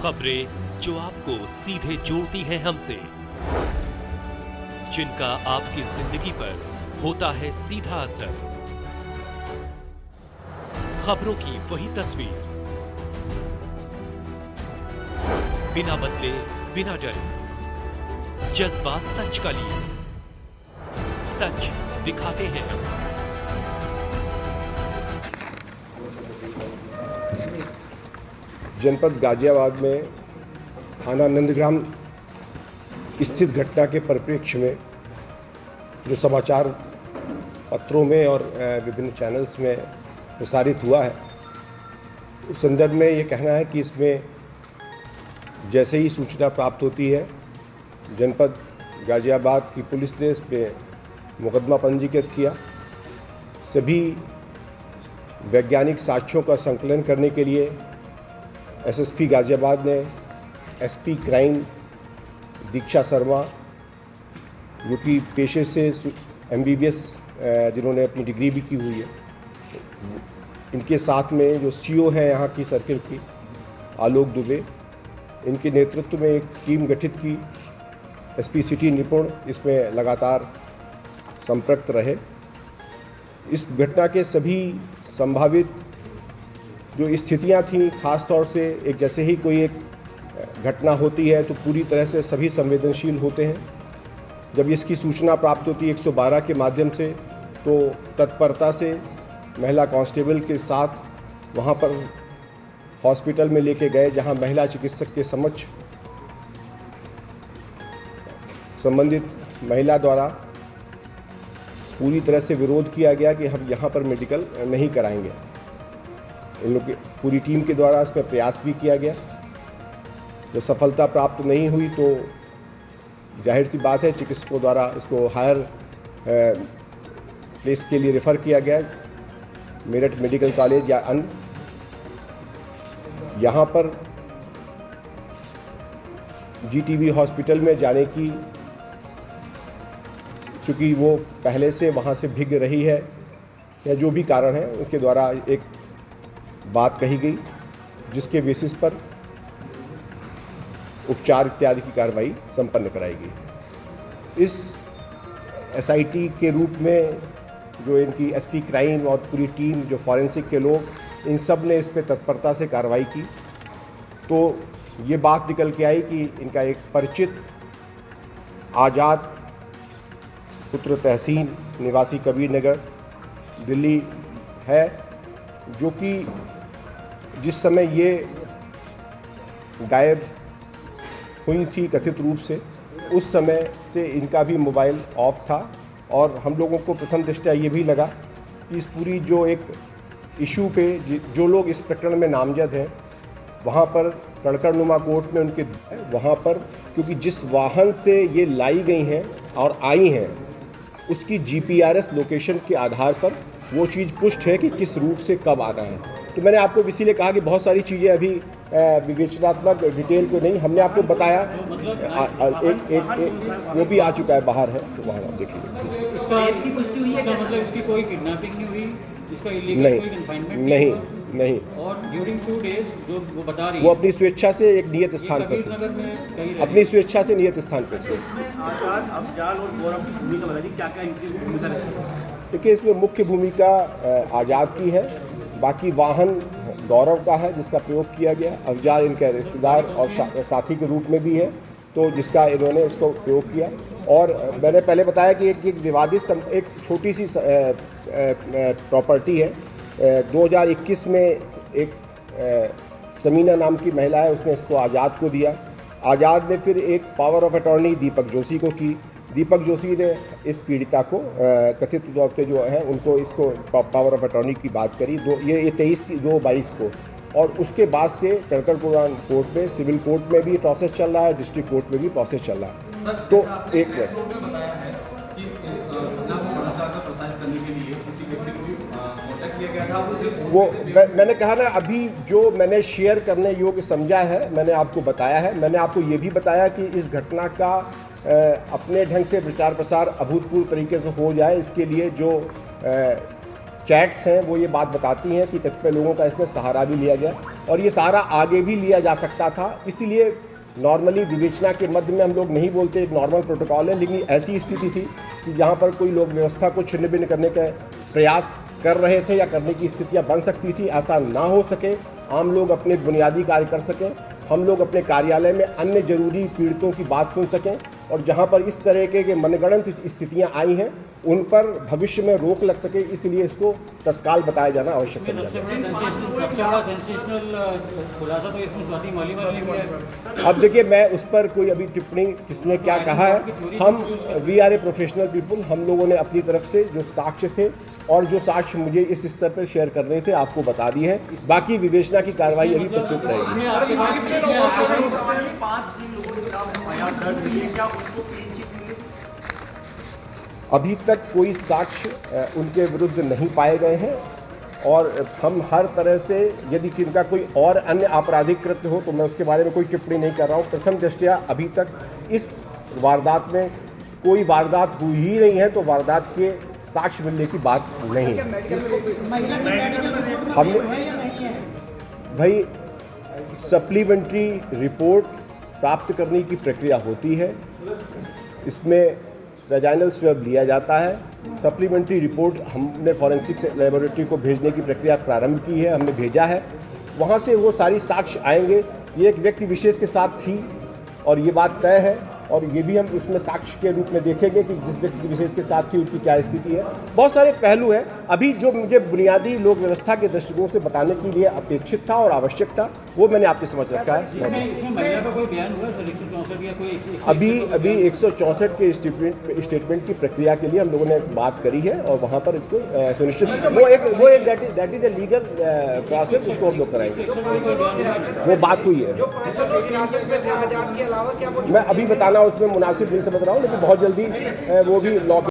खबरें जो आपको सीधे जोड़ती हैं हमसे, जिनका आपकी जिंदगी पर होता है सीधा असर। खबरों की वही तस्वीर, बिना बदले बिना डरे, जज्बा सच का लिए, सच दिखाते हैं हम। जनपद गाजियाबाद में थाना नंदग्राम स्थित घटना के परिप्रेक्ष्य में जो समाचार पत्रों में और विभिन्न चैनल्स में प्रसारित हुआ है, उस संदर्भ में ये कहना है कि इसमें जैसे ही सूचना प्राप्त होती है, जनपद गाजियाबाद की पुलिस ने इस पर मुकदमा पंजीकृत किया। सभी वैज्ञानिक साक्ष्यों का संकलन करने के लिए एसएसपी गाजियाबाद ने एसपी क्राइम दीक्षा शर्मा, जो कि पेशे से एमबीबीएस जिन्होंने अपनी डिग्री भी की हुई है, इनके साथ में जो सीओ है यहाँ की सर्किल की आलोक दुबे, इनके नेतृत्व में एक टीम गठित की। एसपी सिटी निपुण इसमें लगातार संपर्क रहे। इस घटना के सभी संभावित जो स्थितियां थीं, खास तौर से एक जैसे ही कोई एक घटना होती है तो पूरी तरह से सभी संवेदनशील होते हैं। जब इसकी सूचना प्राप्त होती है 112 के माध्यम से, तो तत्परता से महिला कांस्टेबल के साथ वहां पर हॉस्पिटल में लेके गए, जहां महिला चिकित्सक के समक्ष संबंधित महिला द्वारा पूरी तरह से विरोध किया गया कि हम यहाँ पर मेडिकल नहीं कराएंगे। इन लोग की पूरी टीम के द्वारा इस पर प्रयास भी किया गया। जब सफलता प्राप्त नहीं हुई तो जाहिर सी बात है, चिकित्सकों द्वारा इसको हायर प्लेस के लिए रेफ़र किया गया, मेरठ मेडिकल कॉलेज या अन्य। यहाँ पर जीटीबी हॉस्पिटल में जाने की, चूँकि वो पहले से वहाँ से भीग रही है या जो भी कारण है, उनके द्वारा एक बात कही गई, जिसके बेसिस पर उपचार इत्यादि की कार्रवाई संपन्न कराई गई। इस एसआईटी के रूप में जो इनकी एसपी क्राइम और पूरी टीम, जो फॉरेंसिक के लोग, इन सब ने इस पे तत्परता से कार्रवाई की, तो ये बात निकल के आई कि इनका एक परिचित आज़ाद पुत्र तहसीन निवासी कबीर नगर दिल्ली है, जो कि जिस समय ये गायब हुई थी कथित रूप से, उस समय से इनका भी मोबाइल ऑफ था। और हम लोगों को प्रथम दृष्टया ये भी लगा कि इस पूरी जो एक इशू पे जो लोग इस प्रकरण में नामजद हैं, वहाँ पर कड़कड़नुमा कोर्ट में उनके वहाँ पर, क्योंकि जिस वाहन से ये लाई गई हैं और आई हैं, उसकी जीपीआरएस लोकेशन के आधार पर वो चीज़ पुष्ट है कि किस रूट से कब आना है। तो मैंने आपको इसीलिए कहा कि बहुत सारी चीज़ें अभी विवेचनात्मक डिटेल को नहीं, हमने आपको बताया। एक वो भी आ चुका है, बाहर है, तो वहाँ आप देख लीजिए। इसका पुष्टि हुई है, मतलब इसकी कोई किडनैपिंग नहीं हुई, इसका इलीगल कोई कन्फाइनमेंट नहीं। और ड्यूरिंग 2 डेज जो वो बता रही है, वो अपनी स्वेच्छा से एक नियत स्थान पर थी, अपनी स्वेच्छा से नियत स्थान पर थी। देखिए, इसमें मुख्य भूमिका आज़ाद की है, बाकी वाहन गौरव का है जिसका प्रयोग किया गया। अफजाल इनके रिश्तेदार और साथी के रूप में भी है, तो जिसका इन्होंने इसको प्रयोग किया। और मैंने पहले बताया कि एक विवादित एक छोटी सी प्रॉपर्टी है। 2021 में एक समीना नाम की महिला है, उसने इसको आज़ाद को दिया। आज़ाद ने फिर एक power of attorney Deepak Joshi को की। दीपक जोशी ने इस पीड़िता को कथित तौर पे जो है उनको इसको पावर ऑफ अटॉर्नी की बात करी, ये 23/2/22 को। और उसके बाद से कड़कड़पुरा कोर्ट में, सिविल कोर्ट में भी प्रोसेस चल रहा है, डिस्ट्रिक्ट कोर्ट में भी प्रोसेस चल रहा है। सर, तो एक बताया है कि इस घटना को भ्रष्टाचार का प्रसारित करने के लिए किसी व्यक्ति को भी कांटेक्ट किया गया था। वो मैंने कहा ना, अभी जो मैंने शेयर करने योग्य समझा है मैंने आपको बताया है। मैंने आपको ये भी बताया कि इस घटना का अपने ढंग से प्रचार प्रसार अभूतपूर्व तरीके से हो जाए, इसके लिए जो चैट्स हैं वो ये बात बताती हैं कि कतिपय लोगों का इसमें सहारा भी लिया गया और ये सहारा आगे भी लिया जा सकता था। इसीलिए नॉर्मली विवेचना के मध्य में हम लोग नहीं बोलते, एक नॉर्मल प्रोटोकॉल है, लेकिन ऐसी स्थिति थी कि जहाँ पर कोई लोग व्यवस्था को छिन्न भिन्न करने का प्रयास कर रहे थे या करने की स्थितियाँ बन सकती थी। ऐसा ना हो सके, आम लोग अपने बुनियादी कार्य कर सकें, हम लोग अपने कार्यालय में अन्य जरूरी पीड़ितों की बात सुन सकें और जहां पर इस तरह के मनगढ़ंत स्थितियां आई हैं उन पर भविष्य में रोक लग सके, इसलिए इसको तत्काल बताया जाना आवश्यक समझा जाए। खुलासा तो इसमें स्वाति मालीवाल ने किया है। अब देखिए, मैं उस पर कोई अभी टिप्पणी किसने क्या कहा है, हम we are a professional people, हम लोगों ने अपनी तरफ से जो साक्ष्य थे और जो साक्ष्य मुझे इस स्तर पर शेयर करने थे आपको बता दिए हैं। बाकी विवेचना की कार्रवाई अभी प्रस्तुत रहेगी। अभी तक कोई साक्ष्य उनके विरुद्ध नहीं पाए गए हैं और हम हर तरह से, यदि किनका कोई और अन्य आपराधिक कृत्य हो तो मैं उसके बारे में कोई टिप्पणी नहीं कर रहा हूँ। प्रथम दृष्टया अभी तक इस वारदात में कोई वारदात हुई ही नहीं है, तो वारदात के साक्ष्य मिलने की बात नहीं है। हमने भाई सप्लीमेंट्री रिपोर्ट प्राप्त करने की प्रक्रिया होती है, इसमें वेजाइनल स्वैब लिया जाता है। सप्लीमेंट्री रिपोर्ट हमने फॉरेंसिक्स लेबोरेटरी को भेजने की प्रक्रिया प्रारंभ की है, हमने भेजा है, वहाँ से वो सारी साक्ष्य आएंगे। ये एक व्यक्ति विशेष के साथ थी और ये बात तय है और ये भी हम उसमें साक्ष्य के रूप में देखेंगे कि जिस व्यक्ति विशेष के साथ थी उनकी क्या स्थिति है। बहुत सारे पहलू हैं। अभी जो मुझे बुनियादी लोक व्यवस्था के दृष्टिकोण से बताने के लिए अपेक्षित था और आवश्यक था वो मैंने आपके समझ रखा है। इसमें महिला का कोई बयान हुआ सर 164 या कोई? अभी 164 के स्टेटमेंट की प्रक्रिया के लिए हम लोगों ने बात करी है और वहाँ पर इसको सुनिश्चित वो एक that is a legal process, उसको हम लोग कराएंगे। वो बात हुई है, मैं अभी बताना उसमें मुनासिब नहीं समझ रहा हूँ, लेकिन बहुत जल्दी वो भी लॉ